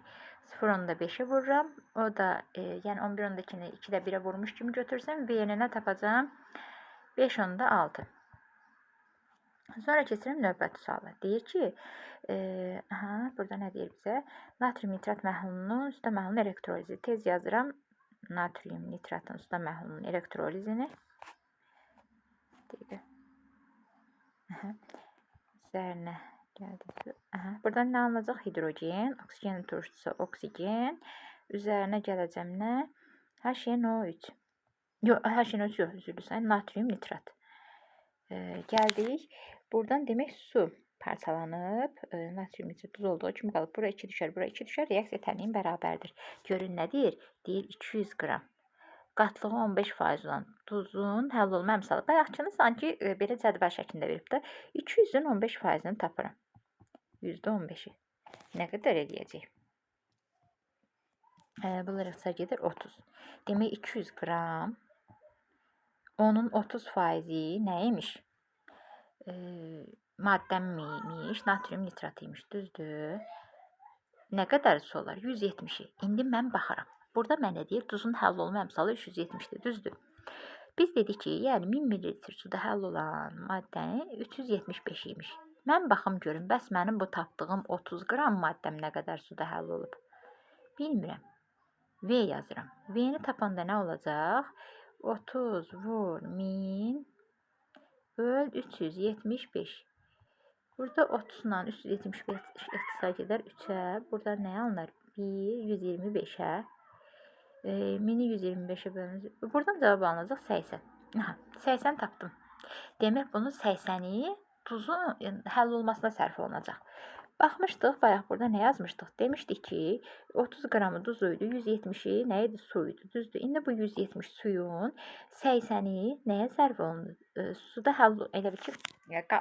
0,5'e vururam. O da yəni 11,2-ni 2-də 1'e vurmuş kimi götürsəm V-ni nə tapacağam? 5,6. Sonra keçirəm növbəti suala. Deyir ki, burada nə deyir bizə? Natrium nitrat məhlulunun üstə məhlulun elektrolizi. Tez yazıram. Natrium nitratın üstə məhlulunun elektrolizini. Üzərinə gəldi. Buradan nə alınacaq? Hidrogen. Oksigenin turşusu oksigen. Üzərinə gələcəm nə? HNO3. Yox, HNO3 yox, üzrlü sayın. Natrium nitrat. Gəldik. Buradan demək su parçalanıb. Natrium nitrat duz olduğu kimi qalıb. Bura 2 düşər, bura 2 düşər. Reaksiya tənliyin bərabərdir. Görün nə deyir? Deyir 200 qram. Qatlığı 15% olan duzun həll olma əmsalı. Bayaqçını sanki belə cədvəl şəklində verib də 200-ün 15%-ni tapıram. %15-i. Nə qədər eləyəcək? Bunlar ixtisar gedir 30. Demək 200 qram. Onun 30%-i nə imiş? Maddəmmiş, natrium nitratıymış. Düzdür. Nə qədər su olar? 170-i. İndi mən baxaram. Burada mənə deyir, duzun həll olma əmsalı 370-dir. Düzdür. Biz dedik ki, yəni 1000 ml suda həll olan maddənin 375 imiş. Mən baxım görüm, bəs mənim bu tapdığım 30 qram maddəm nə qədər suda həll olub? Bilmirəm. V yazıram. V-ni tapanda nə olacaq? 30 vur 1000 böl 375. Burada 30 ilə 375 ixtisar gedər 3-ə. Burada nə alınır? 1, 125-ə. 1000-i 125'e bölünür. Buradan cavab alınacaq 80. 80 tapdım. Demək bunun 80'i tuzun həll olmasına sərf olunacaq. Baxmışdıq, bayaq burada nə yazmışdıq? Demişdik ki, 30 qramı duzuydu, 170'i nə idi? Suydu. Düzdür. İndi bu 170 suyun 80'i nəyə sərf olunur? Suda həll elə bir ki,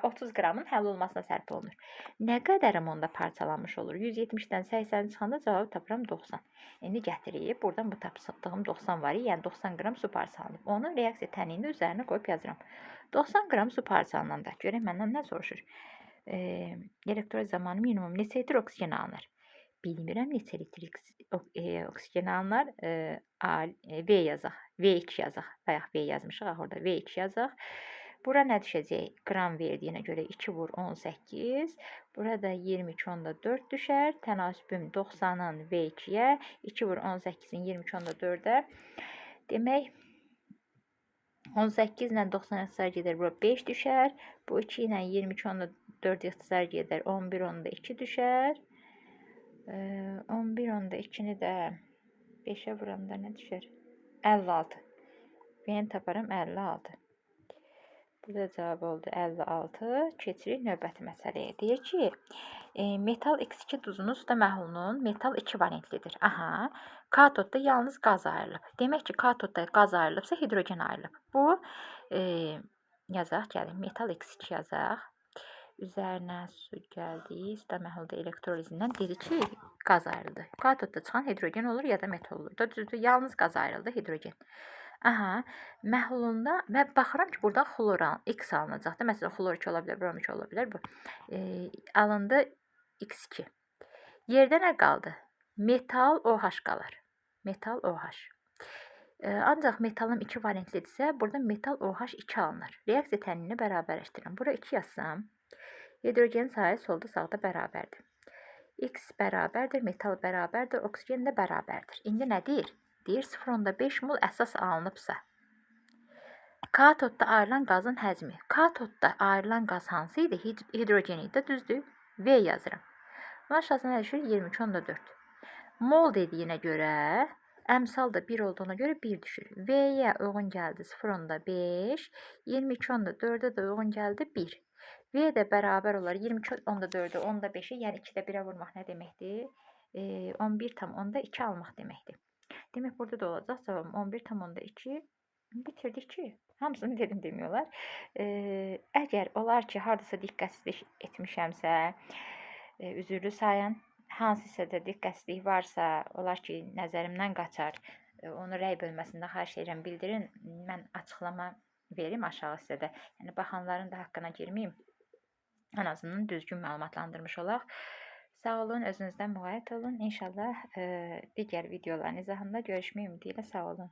30 qramın həll olmasına sərf olunur. Nə qədərim onda parçalanmış olur? 170'dən 80 çıxanda cavabı tapıram 90. İndi gətirib, buradan bu tapdığım 90 var, yəni 90 qram su parçalanıb. Onu reaksiya tənliyində üzərinə qoyub yazıram. 90 qram su parçalananda, görək məndən nə soruşur? Elektroliz zamanı minimum neçə litr oksigen alınır? Bilmirəm neçə litr oksigen alınır. V yazaq, V2 yazaq. Bayaq V yazmışıq, orada V2 yazaq. Bura nə düşəcək? Qram verdiyinə görə 2 vur 18. Burada 22,4 düşər. Tənasübüm 90'ın V2'yə. 2 vur 18'in 22,4'ə. Demək 18 ilə 90 ixtisar gedir. Bura 5 düşər. Bu 2 ilə 22,4 ixtisar gedir. 11,2 düşər. 11,2'ni də 5'ə vuramda nə düşər? 56. Ben taparım 56. Burada cavab oldu 56. Keçirik növbəti məsələyə. Deyir ki, metal X2 duzunun suda məhlulunun metal 2 valentlidir. Katodda yalnız qaz ayrılıb. Demək ki, katodda qaz ayrılıbsa hidrogen ayrılıb. Bu yazaq, gəlin. Metal X2 yazaq. Üzərinə su gəldi. Suda məhlulda elektrolizindən dedi ki, qaz ayrıldı. Katodda çıxan hidrogen olur ya da metal olur. Düzdür, yalnız qaz ayrıldı, hidrogen. Məhlulunda və baxıram ki, burada xloran X alınacaqdır. Məsələn, xlor 2 ola bilər, brom 2 ola bilər. Bu alındı X2. Yerdə nə qaldı? Metal OH qalır. Metal OH. Ancaq metalım 2 valentlidirsə, burada metal OH2 alınır. Reaksiya tənini bərabərləşdirirəm. Bura 2 yazsam, hidrogen sayı solda sağda bərabərdir. X bərabərdir, metal bərabərdir, oksigen də bərabərdir. İndi nə deyir? Deyir 0,5 mol əsas alınıbsa, katodda ayrılan qazın həcmi. Katodda ayrılan qaz hansı idi? Hidrogen idi, düzdür? V yazıram. Bunun aşağısına nə düşür? 23,4. Mol dediyinə görə, əmsal da 1 olduğuna görə 1 düşür. V-yə uyğun gəldi 0,5, 22,4-ə də uyğun gəldi 1. V də bərabər olar 22,4-ü 10,5-i, yəni 2-də 1-ə vurmaq nə deməkdir? 11,2 almaq deməkdir. Demək, burada da olacaq cavabım 11,2. Bitirdik ki, hamısını dedim demək olar. Əgər olar ki, hardasa diqqətsizlik etmişəmsə, üzürlü sayın. Hansısa da diqqətsizlik varsa, olar ki, nəzərimdən qaçar. Onu rəy bölməsində xahiş edirəm, bildirin. Mən açıqlama verim aşağı hissədə. Yəni, baxanların da haqqına girməyim. Ən azından düzgün məlumatlandırmış olaq. Sağ olun, özünüzdən müğayət olun. İnşallah digər videoların izahında görüşmək ümidi ilə sağ olun.